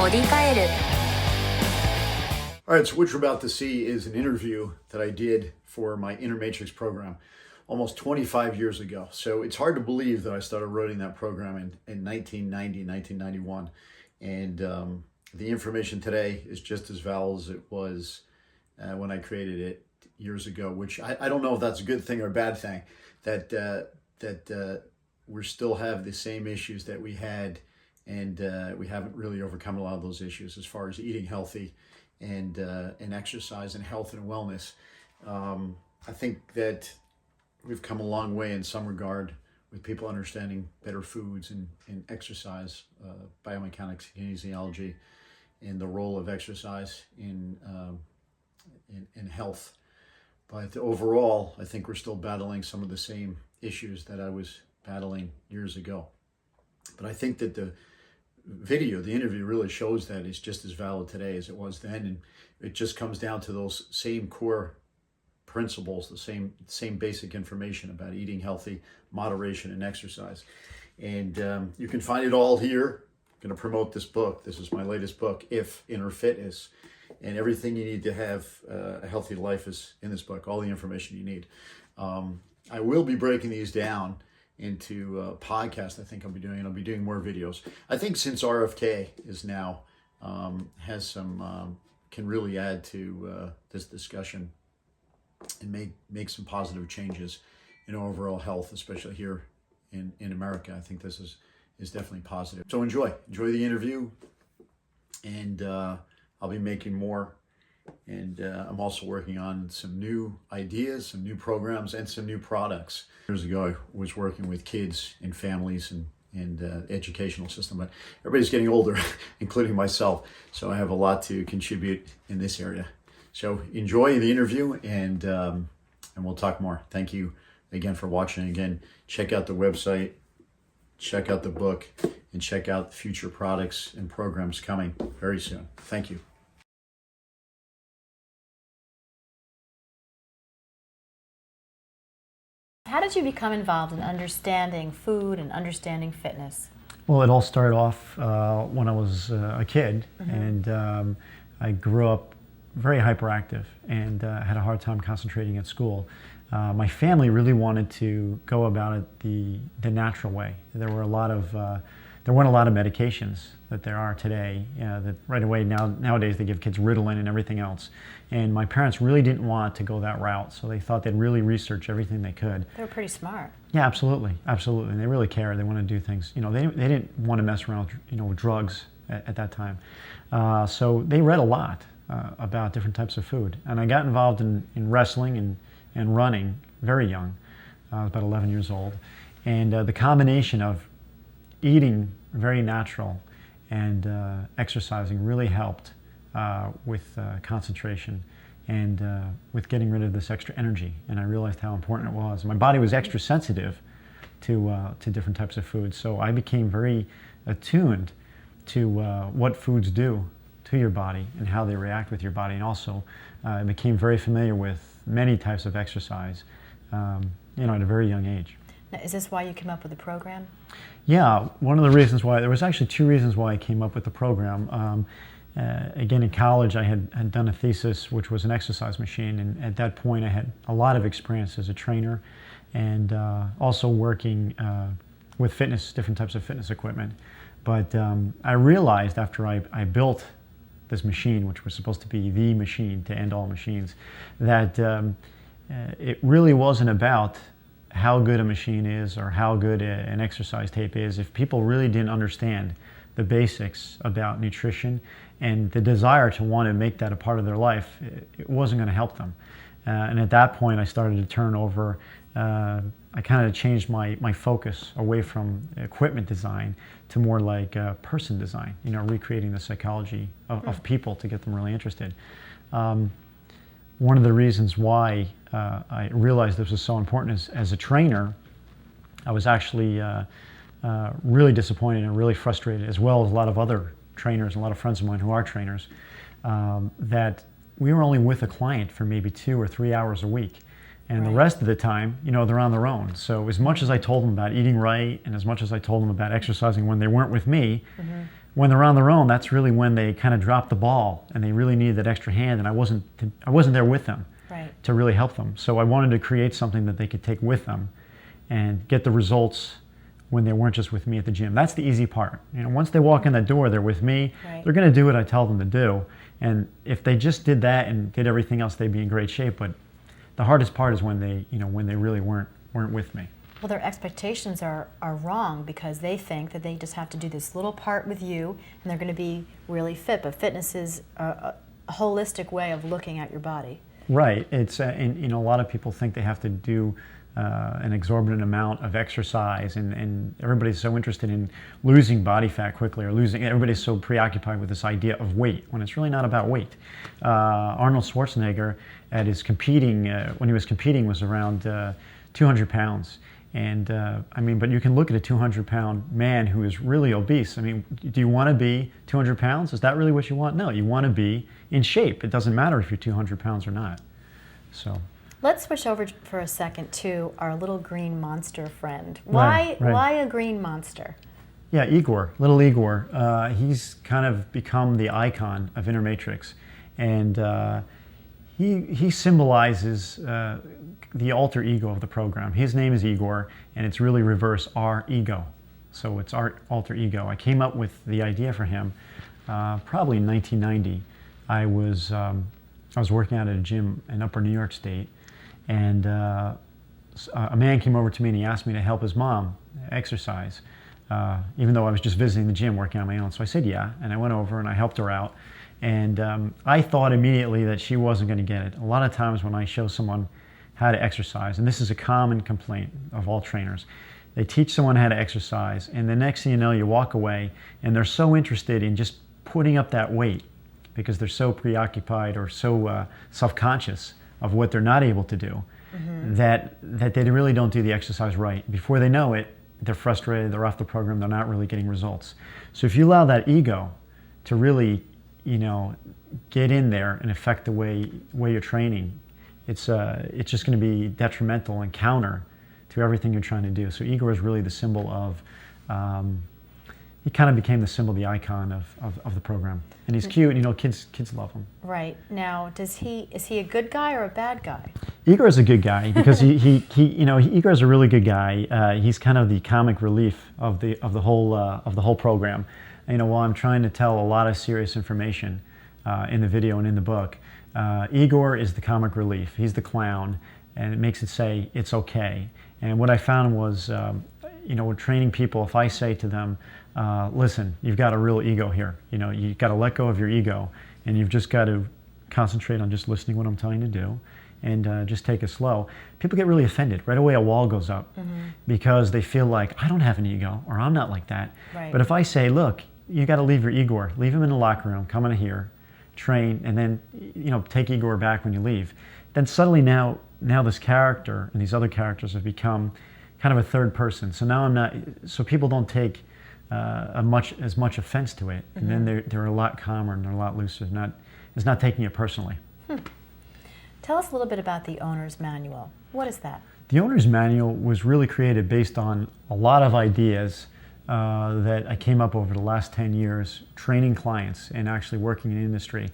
Bodikaeru. All right, so what you're about to see is an interview that I did for my Innermatrix program almost 25 years ago. So it's hard to believe that I started writing that program in 1990, 1991. And the information today is just as valuable as it was when I created it years ago, which I don't know if that's a good thing or a bad thing, that we still have the same issues that we had, and we haven't really overcome a lot of those issues as far as eating healthy and exercise and health and wellness. I think that we've come a long way in some regard with people understanding better foods and exercise, biomechanics, kinesiology, and the role of exercise in health. But overall, I think we're still battling some of the same issues that I was battling years ago. But I think that the interview really shows that it's just as valid today as it was then. And it just comes down to those same core principles, the same basic information about eating healthy, moderation, and exercise. And you can find it all here. I'm going to promote this book. This is my latest book, If Inner Fitness. And everything you need to have a healthy life is in this book, all the information you need. I will be breaking these down into podcasts. I think I'll be doing more videos. I think since RFK is now has some can really add to this discussion and make some positive changes in overall health, especially here in America. I think this is definitely positive. So enjoy the interview, and I'll be making more. And I'm also working on some new ideas, some new programs, and some new products. Years ago, I was working with kids and families and the educational system, but everybody's getting older, including myself. So I have a lot to contribute in this area. So enjoy the interview, and we'll talk more. Thank you again for watching. Again, check out the website, check out the book, and check out future products and programs coming very soon. Thank you. How did you become involved in understanding food and understanding fitness? Well, it all started off when I was a kid, and I grew up very hyperactive and had a hard time concentrating at school. My family really wanted to go about it the natural way. There weren't a lot of medications that there are today. That right away nowadays they give kids Ritalin and everything else. And my parents really didn't want to go that route, so they thought they'd really research everything they could. They were pretty smart. Yeah, absolutely. And they really care. They want to do things. You know, they didn't want to mess around with drugs at that time. So they read a lot about different types of food. And I got involved in wrestling and running very young. I was about 11 years old. And the combination of eating very natural and exercising really helped with concentration and with getting rid of this extra energy. And I realized how important it was. My body was extra sensitive to different types of foods, so I became very attuned to what foods do to your body and how they react with your body. And also I became very familiar with many types of exercise at a very young age. Now, is this why you came up with the program? Yeah, one of the reasons why, there was actually two reasons why I came up with the program. Again, in college, I had done a thesis, which was an exercise machine, and at that point, I had a lot of experience as a trainer, and also working with different types of fitness equipment. But I realized after I built this machine, which was supposed to be the machine to end all machines, that it really wasn't about how good a machine is or how good an exercise tape is if people really didn't understand the basics about nutrition and the desire to want to make that a part of their life. It wasn't going to help them. And at that point I started to turn over, I kind of changed my focus away from equipment design to more like person design, recreating the psychology of people to get them really interested. One of the reasons why I realized this was so important is, as a trainer, I was actually really disappointed and really frustrated, as well as a lot of other trainers, a lot of friends of mine who are trainers, that we were only with a client for maybe 2 or 3 hours a week. And the Right. rest of the time, they're on their own. So as much as I told them about eating right, and as much as I told them about exercising when they weren't with me, when they're on their own, that's really when they kind of drop the ball and they really need that extra hand. And I wasn't there with them Right. to really help them. So I wanted to create something that they could take with them and get the results when they weren't just with me at the gym. That's the easy part. Once they walk in the door, they're with me. Right. They're going to do what I tell them to do. And if they just did that and did everything else, they'd be in great shape. But the hardest part is when they really weren't with me. Well, their expectations are wrong because they think that they just have to do this little part with you and they're going to be really fit. But fitness is a holistic way of looking at your body. Right. It's and a lot of people think they have to do an exorbitant amount of exercise, and everybody's so interested in losing body fat quickly or losing. Everybody's so preoccupied with this idea of weight when it's really not about weight. Arnold Schwarzenegger at his competing when he was competing was around 200 pounds. And but you can look at a 200-pound man who is really obese. Do you want to be 200 pounds? Is that really what you want? No, you want to be in shape. It doesn't matter if you're 200 pounds or not. So Let's switch over for a second to our little green monster friend. Right. Why a green monster? yeah, little Igor. He's kind of become the icon of Innermatrix, and he symbolizes the alter ego of the program. His name is Igor, and it's really reverse our ego. So it's our alter ego. I came up with the idea for him probably in 1990. I was working out at a gym in Upper New York State, and a man came over to me and he asked me to help his mom exercise, even though I was just visiting the gym working on my own. So I said yeah, and I went over and I helped her out. And I thought immediately that she wasn't going to get it. A lot of times when I show someone how to exercise, and this is a common complaint of all trainers, they teach someone how to exercise, and the next thing you know, you walk away, and they're so interested in just putting up that weight because they're so preoccupied or so self-conscious of what they're not able to do, that they really don't do the exercise right. Before they know it, they're frustrated, they're off the program, they're not really getting results. So if you allow that ego to really get in there and affect the way you're training, it's just going to be detrimental and counter to everything you're trying to do. So Igor is really the symbol of, he kind of became the symbol, the icon of the program. And he's cute, kids love him. Right. Now, is he a good guy or a bad guy? Igor is a good guy because Igor is a really good guy. He's kind of the comic relief of the whole program. While I'm trying to tell a lot of serious information in the video and in the book, Igor is the comic relief. He's the clown, and it makes it say it's okay. And what I found was, with training people, if I say to them, listen, you've got a real ego here. You've got to let go of your ego, and you've just got to concentrate on just listening to what I'm telling you to do, and just take it slow. People get really offended. Right away a wall goes up because they feel like, I don't have an ego, or I'm not like that. Right. But if I say, look, you got to leave your Igor, leave him in the locker room, come in here, train, and then take Igor back when you leave, then suddenly now this character and these other characters have become kind of a third person. So now I'm not, so people don't take as much offense to it, and then they're a lot calmer and they're a lot looser. It's not taking it personally. Tell us a little bit about the owner's manual. What is that? The owner's manual was really created based on a lot of ideas that I came up over the last 10 years training clients and actually working in the industry.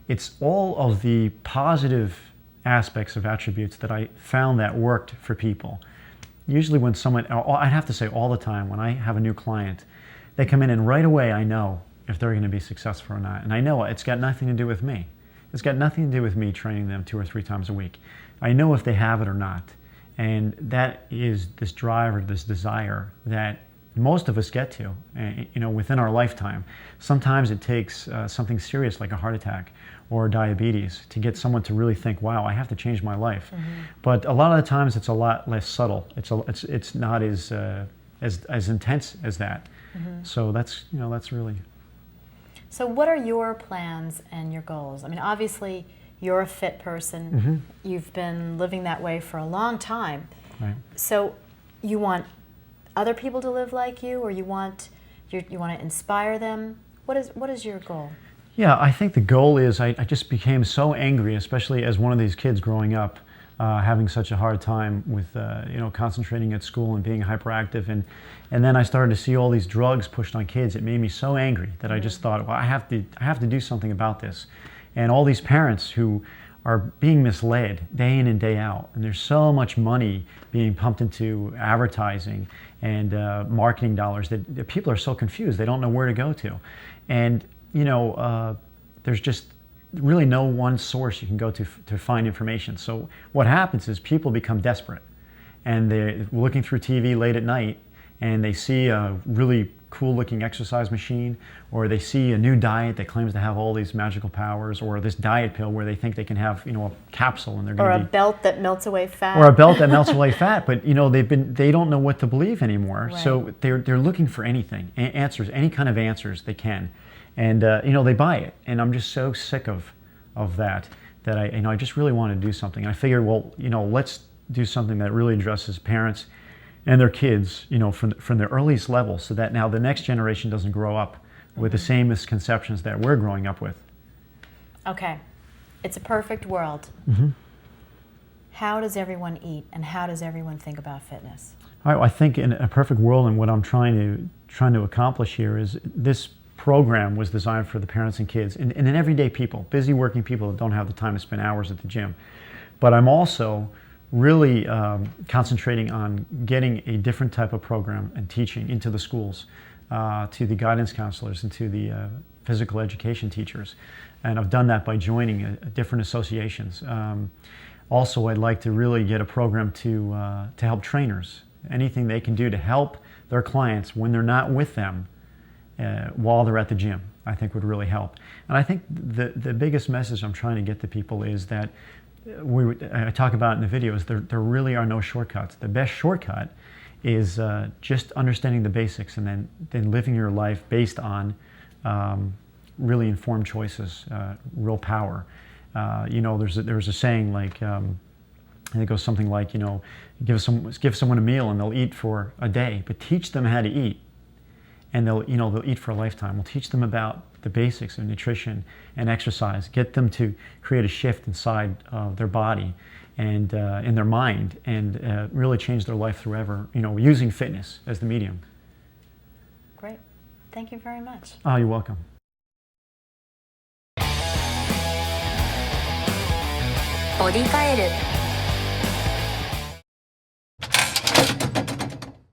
It's all of the positive aspects of attributes that I found that worked for people. Usually when someone, I'd have to say all the time, when I have a new client, they come in and right away I know if they're going to be successful or not. And I know it's got nothing to do with me. It's got nothing to do with me training them 2 or 3 times a week. I know if they have it or not. And that is this drive or this desire that most of us get to, within our lifetime. Sometimes it takes something serious like a heart attack or diabetes to get someone to really think, wow, I have to change my life. But a lot of the times it's a lot less subtle. It's not as intense as that. So that's really. So what are your plans and your goals? Obviously you're a fit person. You've been living that way for a long time. Right. So you want other people to live like you, or you want to inspire them? What is your goal? Yeah, I think the goal is I just became so angry, especially as one of these kids growing up, having such a hard time with concentrating at school and being hyperactive, and then I started to see all these drugs pushed on kids. It made me so angry that I just thought, well, I have to do something about this. And all these parents who are being misled day in and day out, and there's so much money being pumped into advertising and marketing dollars that people are so confused. They don't know where to go to, and there's just really no one source you can go to find information. So what happens is people become desperate, and they're looking through TV late at night, and they see a really cool looking exercise machine, or they see a new diet that claims to have all these magical powers, or this diet pill where they think they can have a capsule and they're going to a belt that melts away fat, or a belt that melts away fat. But they don't know what to believe anymore. Right. So they're looking for anything, answers, any kind of answers they can, and they buy it. And I'm just so sick of that I just really want to do something. And I figured, well, let's do something that really addresses parents and their kids, from the earliest level, so that now the next generation doesn't grow up with the same misconceptions that we're growing up with. Okay, it's a perfect world. How does everyone eat, and how does everyone think about fitness? All right, well, I think in a perfect world, and what I'm trying to accomplish here is this program was designed for the parents and kids and everyday people, busy working people that don't have the time to spend hours at the gym. But I'm also really concentrating on getting a different type of program and teaching into the schools, to the guidance counselors and to the physical education teachers. And I've done that by joining different associations. Also, I'd like to really get a program to help trainers. Anything they can do to help their clients when they're not with them while they're at the gym, I think would really help. And I think the biggest message I'm trying to get to people is that I talk about in the videos, there really are no shortcuts. The best shortcut is just understanding the basics, and then living your life based on really informed choices, real power. There's a saying, like, I think it goes something like, give someone a meal and they'll eat for a day, but teach them how to eat, and they'll eat for a lifetime. We'll teach them about the basics of nutrition and exercise, get them to create a shift inside their body and in their mind, and really change their life forever, using fitness as the medium. Great. Thank you very much. Oh, you're welcome. Bodikaeru